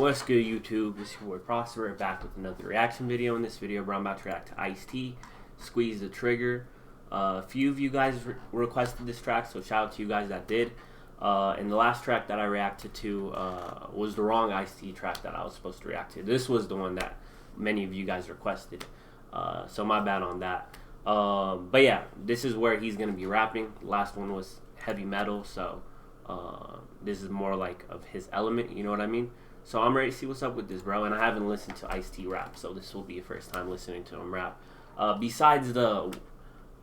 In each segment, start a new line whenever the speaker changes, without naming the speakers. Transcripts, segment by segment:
What's good, YouTube? This is your boy Prosper, back with another reaction video. In this video, bro, I'm about to react to Ice-T, Squeeze the Trigger. A few of you guys requested this track, so shout out to you guys that did. And the last track that I reacted to was the wrong Ice-T track that I was supposed to react to. This was the one that many of you guys requested, so my bad on that. But yeah, this is where he's going to be rapping. The last one was heavy metal, so this is more like of his element, you know what I mean? So I'm ready to see what's up with this, bro. And I haven't listened to Ice-T rap, so this will be a first time listening to him rap. Besides the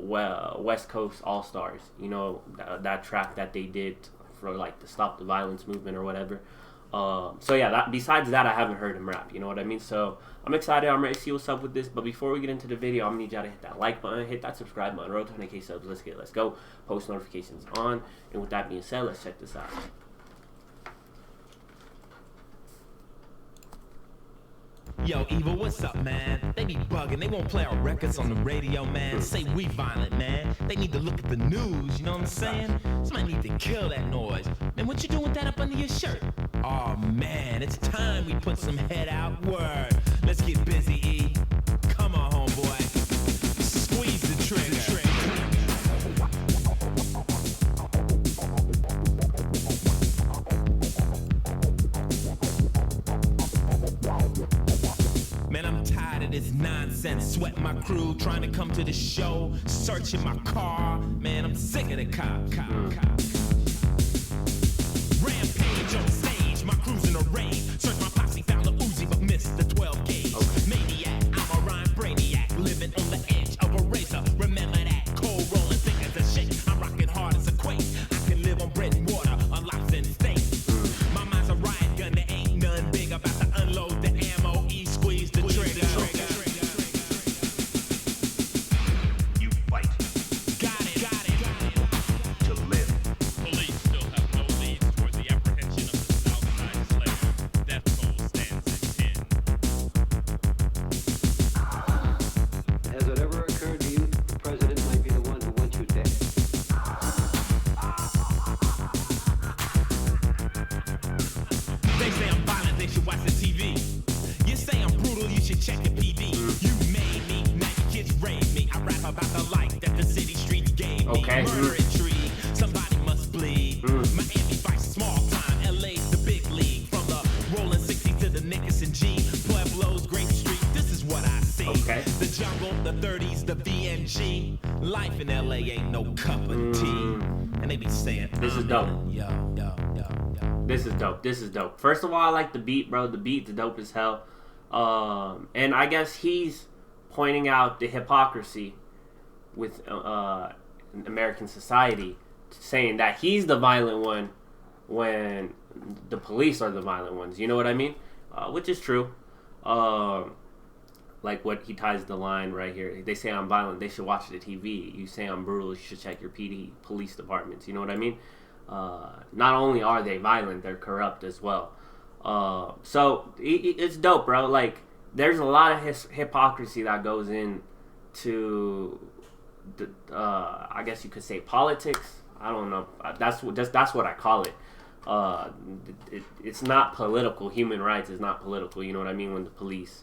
West Coast All-Stars, you know, that track that they did for like the Stop the Violence movement or whatever. So yeah, besides that, I haven't heard him rap, you know what I mean? So I'm excited. I'm ready to see what's up with this. But before we get into the video, I'm gonna need y'all to hit that like button, hit that subscribe button, road to 100K subs. Let's go. Post notifications on. And with that being said, let's check this out.
Yo, Evil, what's up, man? They be bugging. They won't play our records on the radio, man. Say we violent, man. They need to look at the news, you know what I'm saying? Somebody need to kill that noise. Man, what you doing with that up under your shirt? Oh, man, it's time we put some head out. Word. Let's get busy, E. Come on, homeboy. Squeeze the trigger. Man, I'm tired of this nonsense. Sweat my crew trying to come to the show, searching my car. Man, I'm sick of the cop. Rampage on stage, my crew's in a raid. Search my posse, found the Uzi, but missed the 12 gauge. Maniac, I'm a rhyme brainiac, living on the edge of a razor. Remember that, cold rolling, thick as a shake. I'm rocking hard as a quake. I can live on bread and water, on lox and steak. My mind's a riot gun, there ain't none big. About to unload the ammo, squeeze the trigger.
You fight.
Got it.
To live.
Police still have no leads toward the apprehension of the Southside Slayer. Death toll stands at 10.
Has it ever occurred to you that the president might be the one who wants you dead?
They say I'm violent, they should watch the TV. You say I'm brutal, you should check the PD. You made me, now your kids raised me. I rap about the life that the city streets gave me.
Okay.
Murder intrigue, somebody must bleed. Miami Vice, small time, LA's the big league. From the rolling 60 to the Nickerson G. Pueblo's Grape Street, this is what I see.
Okay.
The jungle, the 30s, the VNG. Life in LA ain't no cup of tea. And they be saying,
This is dope.
Yo.
This is dope. First of all, I like the beat, bro. The beat's dope as hell. And I guess he's pointing out the hypocrisy with American society, saying that he's the violent one when the police are the violent ones. You know what I mean? Which is true. Like what he ties the line right here. They say I'm violent, they should watch the TV. You say I'm brutal, you should check your police departments. You know what I mean? Not only are they violent, they're corrupt as well. So it's dope, bro. Like, there's a lot of hypocrisy that goes into the, I guess you could say, politics. I don't know. That's what I call it. It's not political. Human rights is not political. You know what I mean? When the police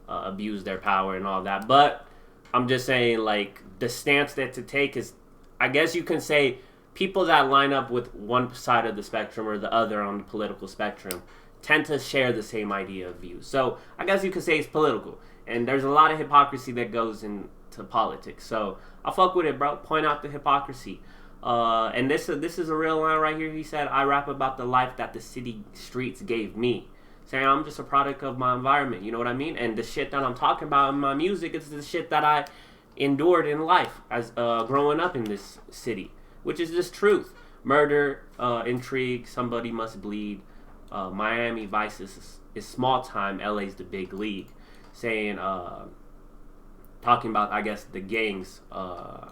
abuse their power and all that. But I'm just saying, like, the stance that to take is, I guess you can say, people that line up with one side of the spectrum or the other on the political spectrum tend to share the same idea of views. So I guess you could say it's political. And there's a lot of hypocrisy that goes into politics. So I fuck with it, bro. Point out the hypocrisy. And this is a real line right here. He said, I rap about the life that the city streets gave me. Saying I'm just a product of my environment. You know what I mean? And the shit that I'm talking about in my music is the shit that I endured in life as growing up in this city. Which is just truth. Murder, intrigue, somebody must bleed. Miami Vice is small time, LA's the big league. Saying, talking about, I guess, the gangs. I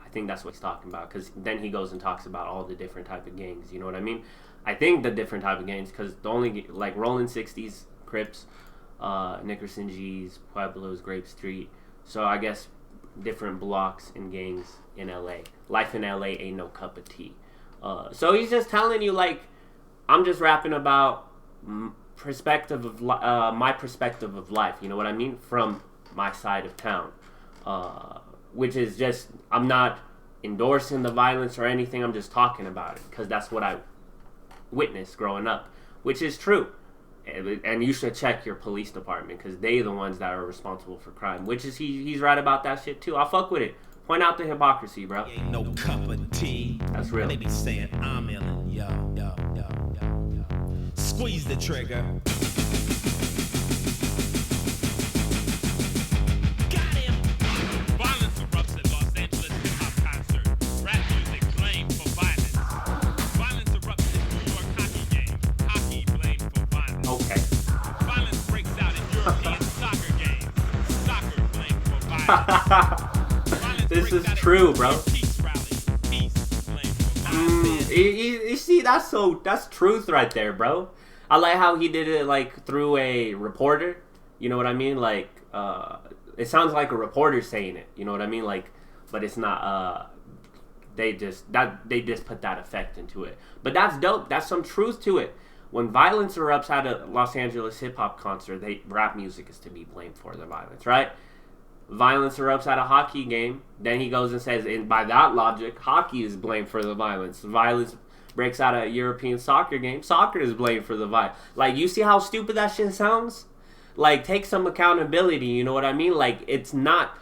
think that's what he's talking about. Because then he goes and talks about all the different type of gangs. You know what I mean? I think the different type of gangs. Because the only, like, Rolling 60s, Crips, Nickerson G's, Pueblo's, Grape Street. So I guess different blocks and gangs in LA. Life in LA ain't no cup of tea. So he's just telling you, like, I'm just rapping about perspective of my perspective of life. You know what I mean? From my side of town, which is just, I'm not endorsing the violence or anything. I'm just talking about it because that's what I witnessed growing up, which is true. And you should check your police department because they the ones that are responsible for crime. Which is he's right about that shit too. I'll fuck with it. Point out the hypocrisy, bro.
Ain't no cup of tea.
That's real.
They be saying I'm illin', yo. Squeeze the trigger. Got him.
Violence erupts at Los Angeles hip-hop concert. Rap music blamed for violence. Violence erupts at New York hockey game. Hockey blamed for violence.
Okay.
Violence breaks out at European soccer games. Soccer blamed for violence. Violence
This
breaks
is
out at
true, bro.
Peace rallies. Peace blamed for violence.
You see, that's truth right there, bro. I like how he did it like through a reporter. You know what I mean? Like, it sounds like a reporter saying it. You know what I mean? Like, but it's not. They just put that effect into it. But that's dope. That's some truth to it. When violence erupts at a Los Angeles hip hop concert, rap music is to be blamed for the violence, right? Violence erupts at a hockey game. Then he goes and says, and by that logic, hockey is blamed for the violence. Violence breaks out at a European soccer game. Soccer is blamed for the violence. Like, you see how stupid that shit sounds? Like, take some accountability, you know what I mean? Like, it's not,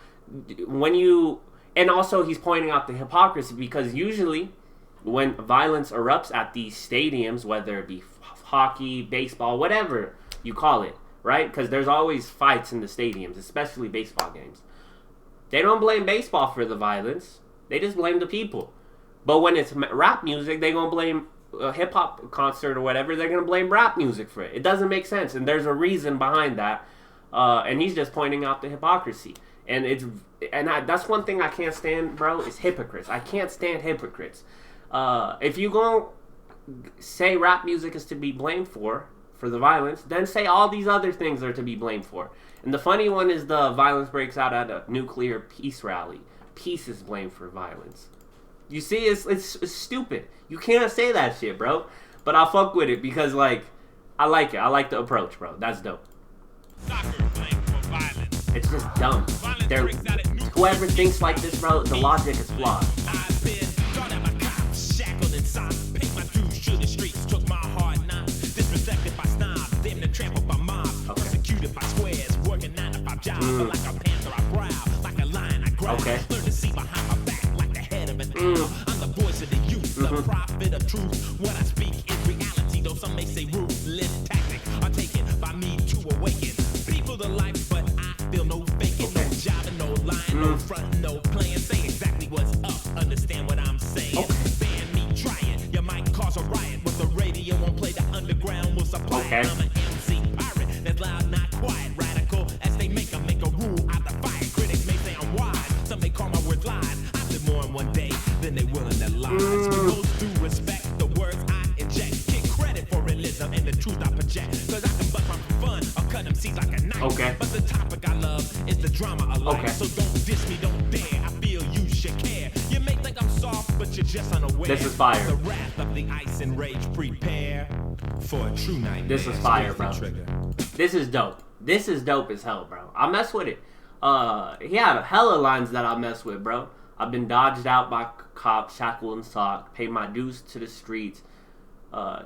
when you, and also he's pointing out the hypocrisy because usually when violence erupts at these stadiums, whether it be hockey, baseball, whatever you call it, right? Because there's always fights in the stadiums, especially baseball games. They don't blame baseball for the violence. They just blame the people. But when it's rap music, they're going to blame a hip-hop concert or whatever. They're going to blame rap music for it. It doesn't make sense. And there's a reason behind that. And he's just pointing out the hypocrisy. And that's one thing I can't stand, bro, is hypocrites. I can't stand hypocrites. If you going to say rap music is to be blamed for the violence, then say all these other things are to be blamed for. And the funny one is the violence breaks out at a nuclear peace rally. Peace is blamed for violence. You see, it's stupid. You can't say that shit, bro. But I'll fuck with it because, like, I like it. I like the approach, bro. That's dope.
Soccer blamed for violence.
It's just dumb. Whoever thinks like this, bro, the logic is flawed.
I've been thought at my cops, shackled inside. Paid my dues to the streets, took my hard knocks. Disrespected by snobs, damn near trampled by mobs.
Okay.
Persecuted by squares, working 9 to 5 jobs. But like a panther, I growl. Like a lion, I growl.
Okay.
Learn to see behind my back like the head of an owl. I'm the voice of the youth, the prophet of truth. What I speak is reality, though some may say ruthless tactic are taken by me to awaken people to life, but I feel no faking, no jobbing, no lying, no front, no playing. Say exactly what's up, understand what I'm saying. Ban me trying, you might cause a riot with the radio won't play. The underground will supply.
Okay.
I'm an MC pirate that's loud, not quiet, radical as they make a rule. I defy it. Critics may say I'm wise, some may call my words lies. I live more in one day than they will in their lives. With those due respect, the words I inject, get credit for realism and the truth I project. Cause I can bust for fun or cut them seeds like a knife.
Okay.
But the topic I love is the drama of life.
Okay.
So don't diss me, don't dare. I feel you should care. You may think I'm soft, but you're just unaware.
This is fire.
The wrath of the ice and rage, prepare for a true nightmare.
This is fire,
Squeeze the
bro.
trigger.
This is dope. This is dope as hell, bro. I mess with it. He had hella lines that I mess with, bro. I've been dodged out by cops, shackled and socked, paid my dues to the streets,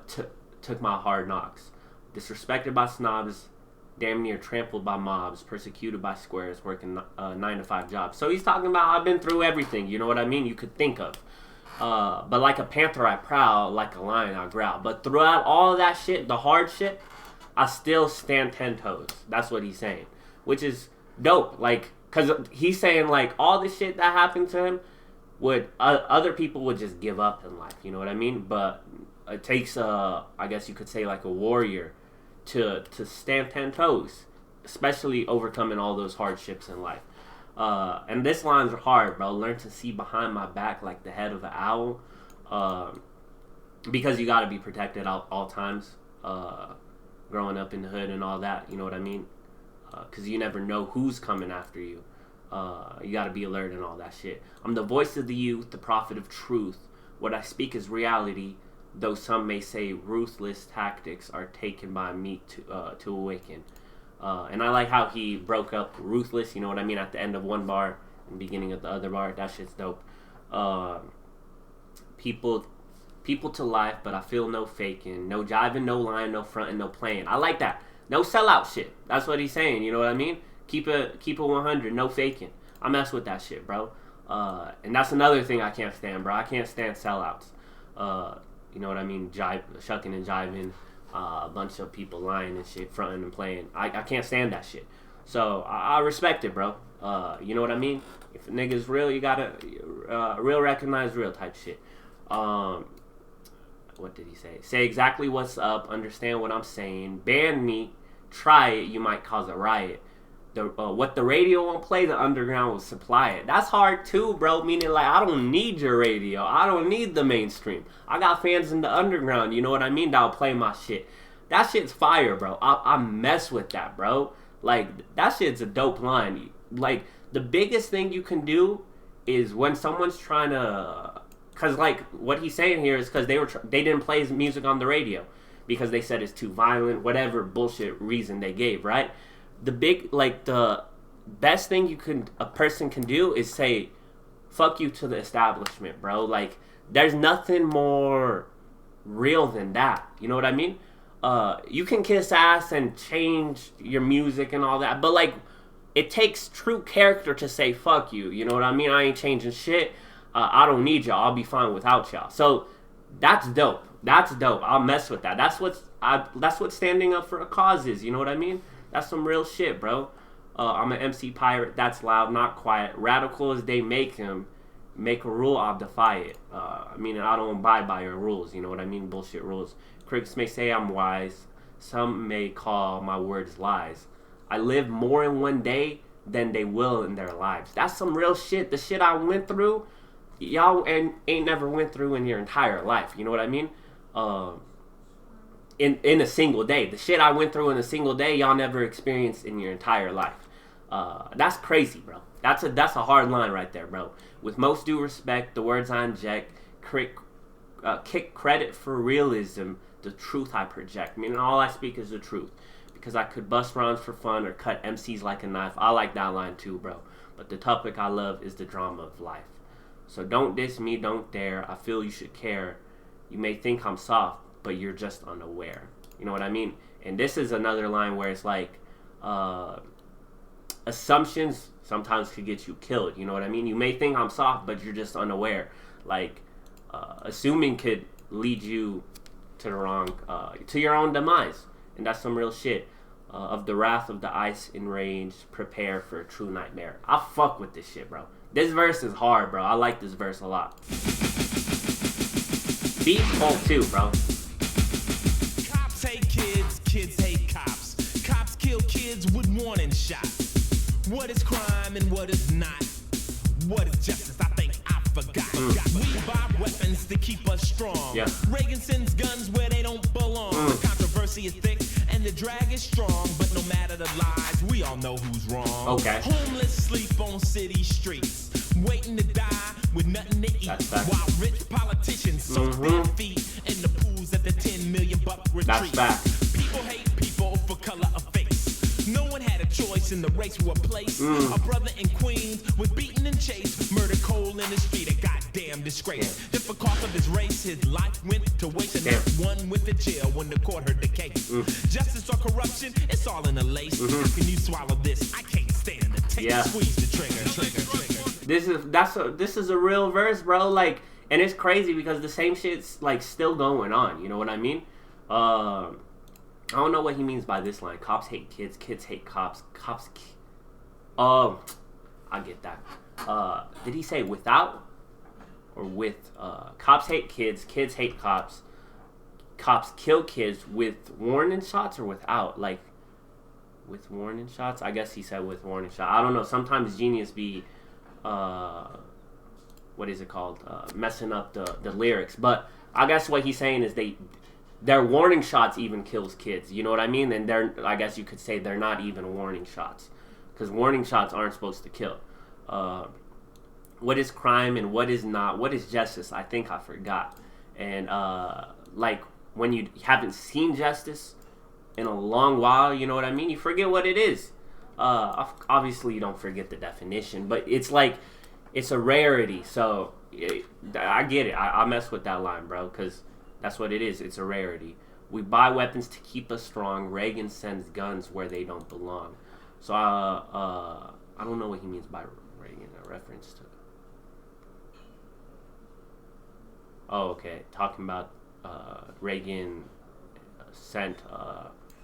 took my hard knocks, disrespected by snobs, damn near trampled by mobs, persecuted by squares, working 9 to 5 jobs. So he's talking about I've been through everything, you know what I mean? You could think of. But like a panther I prowl, like a lion I growl. But throughout all that shit, the hard shit, I still stand 10 toes. That's what he's saying. Which is dope. Like, because he's saying like all the shit that happened to him other people would just give up in life, you know what I mean? But it takes I guess you could say like a warrior to stand 10 toes, especially overcoming all those hardships in life. And this line's hard, bro. Learn to see behind my back like the head of an owl, because you got to be protected at all times, growing up in the hood and all that, you know what I mean? Because you never know who's coming after you. You got to be alert and all that shit. I'm the voice of the youth, the prophet of truth. What I speak is reality. though some may say ruthless tactics are taken by me to awaken. And I like how he broke up ruthless, you know what I mean, at the end of one bar and beginning of the other bar. That shit's dope. People to life, but I feel no faking. No jiving, no lying, no fronting, no playing. I like that. No sellout shit. That's what he's saying, you know what I mean? Keep it 100, no faking. I mess with that shit, bro. And that's another thing I can't stand, bro. I can't stand sellouts. You know what I mean? Shucking and jiving. A bunch of people lying and shit, fronting and playing. I can't stand that shit. So I respect it, bro. You know what I mean? If a nigga's real, you gotta real recognize real type shit. What did he say? Say exactly what's up. Understand what I'm saying. Ban me. Try it. You might cause a riot. What the radio won't play, the underground will supply it. That's hard too, bro. Meaning, like, I don't need your radio. I don't need the mainstream. I got fans in the underground, you know what I mean? That'll play my shit. That shit's fire, bro. I mess with that, bro. Like, that shit's a dope line. Like, the biggest thing you can do is when someone's trying to... Because, like, what he's saying here is because they didn't play his music on the radio because they said it's too violent, whatever bullshit reason they gave, right? The best thing a person can do is say, fuck you to the establishment, bro. Like, there's nothing more real than that. You know what I mean? You can kiss ass and change your music and all that, but, like, it takes true character to say fuck you. You know what I mean? I ain't changing shit. I don't need y'all. I'll be fine without y'all. So that's dope. That's dope. I'll mess with that. That's what standing up for a cause is. You know what I mean? That's some real shit, bro. I'm an MC pirate. That's loud, not quiet. Radical as they make him. Make a rule, I'll defy it. I mean, I don't abide by your rules. You know what I mean? Bullshit rules. Critics may say I'm wise. Some may call my words lies. I live more in one day than they will in their lives. That's some real shit. The shit I went through, y'all ain't never went through in your entire life. You know what I mean? In a single day. The shit I went through in a single day, y'all never experienced in your entire life. That's crazy, bro. That's a hard line right there, bro. With most due respect, the words I inject kick credit for realism, the truth I project. Meaning all I speak is the truth. Because I could bust rhymes for fun or cut MCs like a knife. I like that line too, bro. But the topic I love is the drama of life. So don't diss me, don't dare. I feel you should care. You may think I'm soft, but you're just unaware. You know what I mean? And this is another line where it's like, assumptions sometimes could get you killed. You know what I mean? You may think I'm soft, but you're just unaware. Like, assuming could lead you to the wrong, to your own demise. And that's some real shit. Of the wrath of the ice enraged, prepare for a true nightmare. I fuck with this shit, bro. This verse is hard, bro. I like this verse a lot. Beat Bolt 2, bro.
Cops hate kids, kids hate cops. Cops kill kids with warning shots. What is crime and what is not? What is justice? I think I forgot. We buy weapons to keep us strong.
Yeah.
Reagan sends guns where they don't belong. The controversy is thick and the drag is strong. But no matter the lies, we all know who's wrong.
Okay.
Homeless sleep on city streets, waiting to die with nothing to eat.
That's fact.
While rich politicians soak their feet in the pools at the 10 million buck retreat.
That's fact.
People hate people for color of face. No one had a choice in the race for a place. A brother in Queens was beaten and chased, murdered cold in the street, a goddamn disgrace. Just because of his race, his life went to waste, and not one went to jail when the court heard the case. Justice or corruption, it's all in a lace. How can you swallow this? I can't stand the taste. Squeeze the trigger.
This is a real verse, bro. Like, and it's crazy because the same shit's like still going on. You know what I mean? I don't know what he means by this line. Cops hate kids, kids hate cops. I get that. Did he say without or with? Cops hate kids, kids hate cops. Cops kill kids with warning shots or without? Like, with warning shots? I guess he said with warning shot. I don't know. Sometimes genius be, what is it called? Messing up the lyrics. But I guess what he's saying is their warning shots even kills kids. You know what I mean? And I guess you could say they're not even warning shots. Because warning shots aren't supposed to kill. What is crime and what is not? What is justice? I think I forgot. And like when you haven't seen justice in a long while, you know what I mean? You forget what it is. Obviously, you don't forget the definition, but it's like it's a rarity. So I get it. I mess with that line, bro, because that's what it is. It's a rarity. We buy weapons to keep us strong. Reagan sends guns where they don't belong. So I don't know what he means by Reagan. A reference to. Oh, okay. Talking about Reagan sent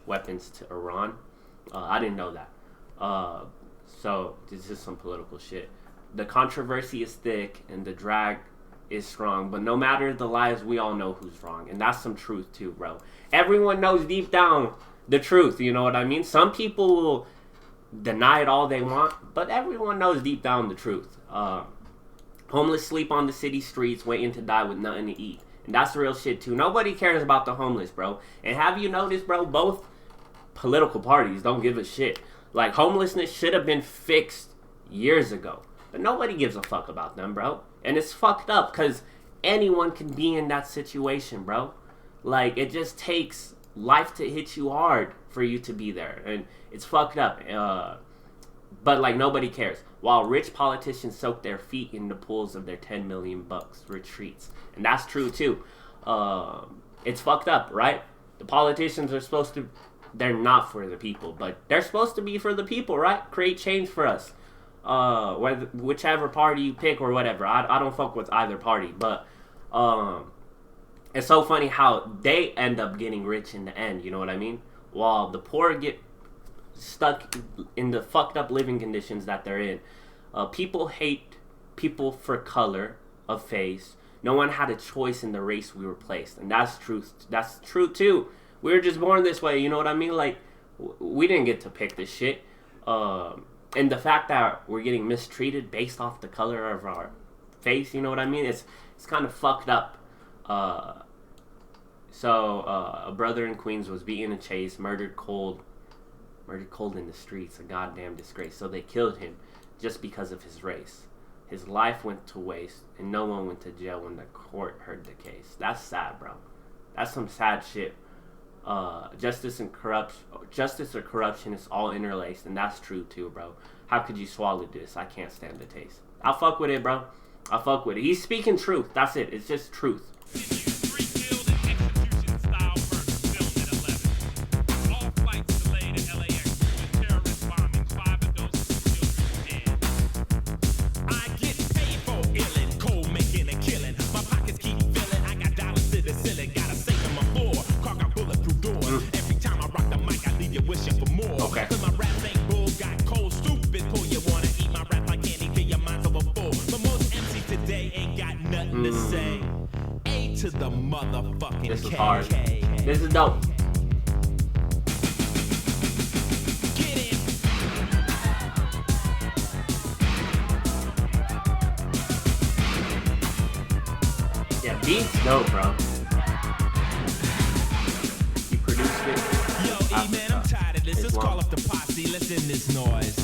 weapons to Iran. I didn't know that. So this is some political shit. The controversy is thick and the drag is strong, but no matter the lies, we all know who's wrong, and that's some truth too, bro. Everyone knows deep down the truth, you know what I mean? Some people will deny it all they want, but everyone knows deep down the truth. Homeless sleep on the city streets waiting to die with nothing to eat, and that's the real shit too. Nobody cares about the homeless, bro. And have you noticed, bro, both political parties don't give a shit. Like, homelessness should have been fixed years ago, but nobody gives a fuck about them, bro. And it's fucked up because anyone can be in that situation, bro. Like, it just takes life to hit you hard for you to be there, and it's fucked up. But like, nobody cares. While rich politicians soak their feet in the pools of their 10 million bucks retreats, and that's true too. It's fucked up, right? The politicians are supposed to. They're not for the people, but they're supposed to be for the people, right? Create change for us. Whichever party you pick or whatever. I don't fuck with either party, but it's so funny how they end up getting rich in the end, you know what I mean? While the poor get stuck in the fucked up living conditions that they're in. People hate people for color of face. No one had a choice in the race we were placed, and that's truth. That's true too. We were just born this way, you know what I mean? Like, we didn't get to pick this shit. And the fact that we're getting mistreated based off the color of our face, you know what I mean? It's kind of fucked up. So a brother in Queens was beaten and chased, murdered cold in the streets, a goddamn disgrace. So they killed him just because of his race. His life went to waste, and no one went to jail when the court heard the case. That's sad, bro. That's some sad shit. Justice or corruption is all interlaced, and that's true too, bro. How could you swallow this? I can't stand the taste. I'll fuck with it, bro. I'll fuck with it. He's speaking truth. That's it. It's just truth.
Three killed in execution-style murder filmed at 11. All flights delayed at LAX due to terrorist bombing. 5 adults and 2 children dead.
I get paid for illin', cold making a killing. My pockets keep filling. I got dollars to the ceiling. Gotta save on my floor. Car got bulletproof doors. Every time I rock the mic, I leave you wishing for more.
Okay.
Cause my rap ain't bull, got cold, stupid. Pull you wanna eat my rap like candy till your mind's over full. But most MCs today ain't got nothing to say. A to the motherfucking
This is
K.
hard. This is dope.
Get in.
Yeah, beats dope, bro. He produced it.
Yo, E, man, I'm tired of this. Let's call up the posse. Let's end this noise.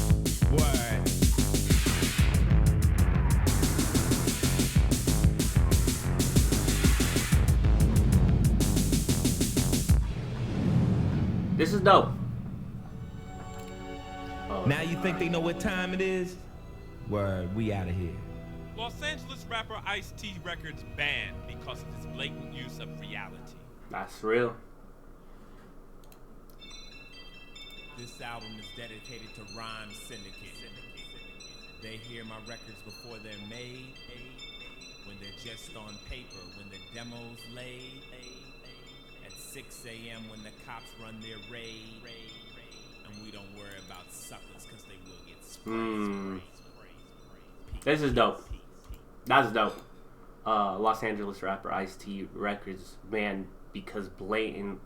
Word.
This is dope. Oh,
Now you think they know what time it is? Word, we out of here.
Los Angeles rapper Ice-T records banned because of his blatant use of reality.
that's real.
This album is dedicated to Rhyme Syndicate. They hear my records before they're made, when they're just on paper, when the demo's laid, at 6 a.m. when the cops run their raid, and we don't worry about suckers because they will get sprayed.
This is dope. That's dope. Los Angeles rapper Ice-T records banned because blatantly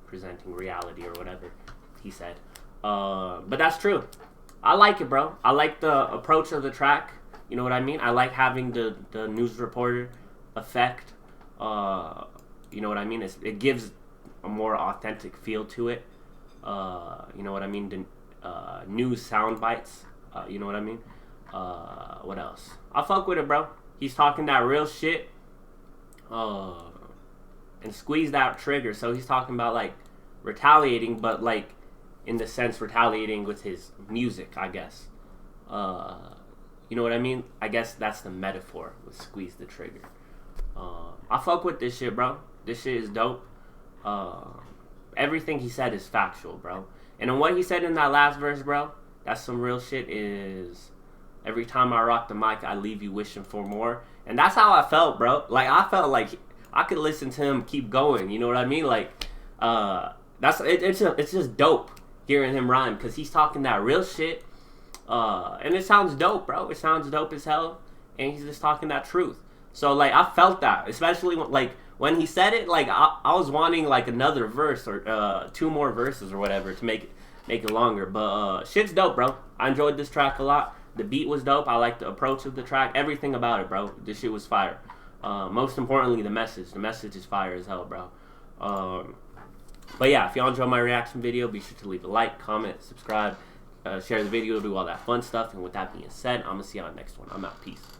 presenting reality or whatever he said. But that's true. I like it, bro. I like the approach of the track. You know what I mean? I like having the news reporter effect. You know what I mean? It gives a more authentic feel to it. You know what I mean? The news sound bites. You know what I mean? What else? I fuck with it, bro. He's talking that real shit. and squeeze that trigger. So he's talking about like retaliating, but like in the sense retaliating with his music, I guess. You know what I mean? I guess that's the metaphor with squeeze the trigger. I fuck with this shit, bro. This shit is dope. Everything he said is factual, bro. And then what he said in that last verse, bro, that's some real shit. Is every time I rock the mic, I leave you wishing for more. And that's how I felt, bro. Like, I felt like I could listen to him keep going. You know what I mean? Like, it's just dope hearing him rhyme, because he's talking that real shit. And it sounds dope, bro. It sounds dope as hell. And he's just talking that truth. So, like, I felt that. Especially, when he said it, like, I was wanting, like, another verse or 2 more verses or whatever to make it longer. But shit's dope, bro. I enjoyed this track a lot. The beat was dope. I like the approach of the track. Everything about it, bro. This shit was fire. Most importantly, the message. The message is fire as hell, bro. But yeah, if y'all enjoyed my reaction video, be sure to leave a like, comment, subscribe, share the video, do all that fun stuff. And with that being said, I'm going to see y'all next one. I'm out. Peace.